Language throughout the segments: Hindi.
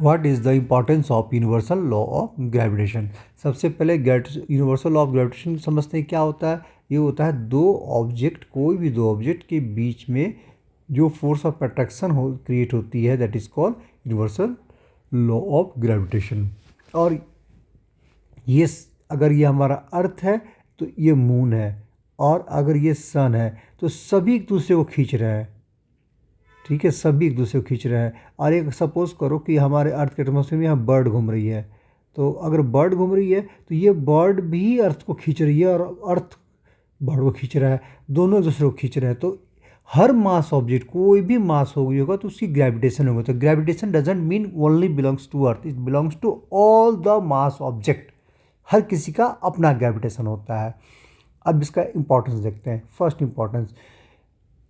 What is the importance of universal law of gravitation. सबसे पहले यूनिवर्सल लॉ ऑफ ग्रेविटेशन समझते हैं क्या होता है। ये होता है कोई भी दो ऑब्जेक्ट के बीच में जो फोर्स ऑफ अट्रैक्शन क्रिएट होती है, that is called universal law of gravitation. और ये अगर ये हमारा अर्थ है तो ये मून है, और अगर ये सन है तो सभी एक दूसरे को खींच रहे हैं। ठीक है, सभी एक दूसरे को खींच रहे हैं। और एक सपोज करो कि हमारे अर्थ के एटमॉस्फेयर में यहाँ बर्ड घूम रही है, तो अगर बर्ड घूम रही है तो ये बर्ड भी अर्थ को खींच रही है और अर्थ बर्ड को खींच रहा है, दोनों एक दूसरे को खींच रहे हैं। तो हर मास ऑब्जेक्ट, कोई भी मास होगा तो उसकी ग्रेविटेशन होगा। तो gravitation doesn't mean only belongs to earth, it belongs to all the mass object. हर किसी का अपना ग्रेविटेशन होता है। अब इसका इंपॉर्टेंस देखते हैं। First importance,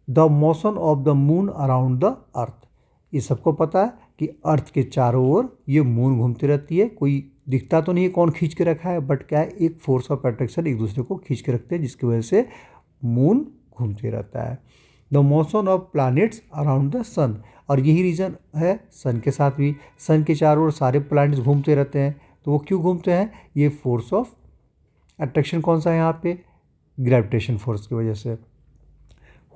the motion of the moon around the अर्थ। ये सबको पता है कि अर्थ के चारों ओर ये मून घूमती रहती है। कोई दिखता तो नहीं है कौन खींच के रखा है, बट क्या है, एक फोर्स ऑफ अट्रैक्शन एक दूसरे को खींच के रखते हैं, जिसकी वजह से मून घूमते रहता है। The motion of planets around the sun, और यही रीज़न है सन के साथ भी। सन के चारों ओर सारे प्लैनेट्स घूमते रहते हैं। तो वो क्यों घूमते हैं? ये फोर्स ऑफ अट्रैक्शन कौन सा है यहाँ पे? ग्रेविटेशन फोर्स की वजह से।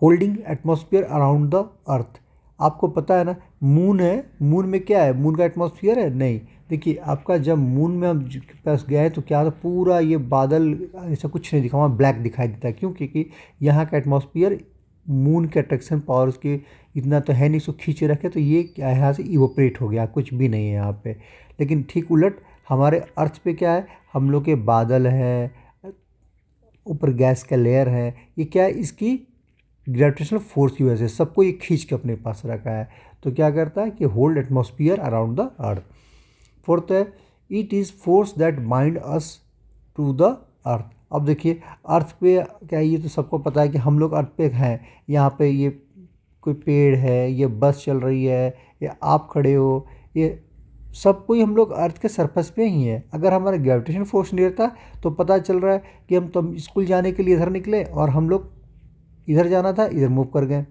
होल्डिंग एटमॉस्फेयर अराउंड द अर्थ, आपको पता है ना, मून है, मून में क्या है? मून का एटमॉस्फेयर है? नहीं। देखिए, आपका जब मून में हम पास गए तो क्या था, पूरा ये बादल ऐसा कुछ नहीं दिखा, वहाँ ब्लैक दिखाई देता है। क्यों? क्योंकि यहाँ का एटमॉस्फेयर मून के अट्रैक्शन पावर के इतना तो है नहीं, इसको खींचे रखे, तो ये क्या है, यहाँ से इवोपरेट हो गया, कुछ भी नहीं है यहाँ पे। लेकिन ठीक उलट हमारे अर्थ पे क्या है, हम लोग के बादल है, ऊपर गैस का लेयर है, ये क्या है, इसकी ग्रेविटेशनल फोर्स की वजह से सबको ये खींच के अपने पास रखा है। तो क्या करता है कि hold atmosphere around the earth. Fourth है, it is force that bind us to the earth. अब देखिए, अर्थ पे क्या है, ये तो सबको पता है कि हम लोग अर्थ पे हैं। यहाँ पे ये कोई पेड़ है, ये बस चल रही है, या आप खड़े हो, ये सब कोई हम लोग अर्थ के सरफेस पे ही हैं। अगर हमारा ग्रेविटेशन फोर्स नहीं रहता तो पता चल रहा है कि हम तो स्कूल जाने के लिए इधर निकले और हम लोग इधर जाना था, इधर मूव कर गए,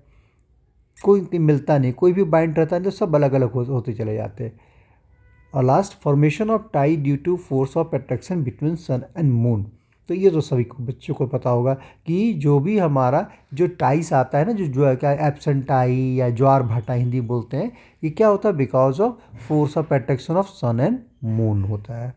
कोई मिलता नहीं, कोई भी बाइंड रहता नहीं, तो सब अलग अलग होते चले जाते। और last, formation of tide due to force of attraction between sun and moon. तो ये तो सभी को बच्चों को पता होगा कि जो भी हमारा जो टाइस आता है ना, जो है क्या, एब्सेंट टाई या ज्वार भाटा हिंदी बोलते हैं, ये क्या होता है? Because of force of attraction of sun and moon होता है।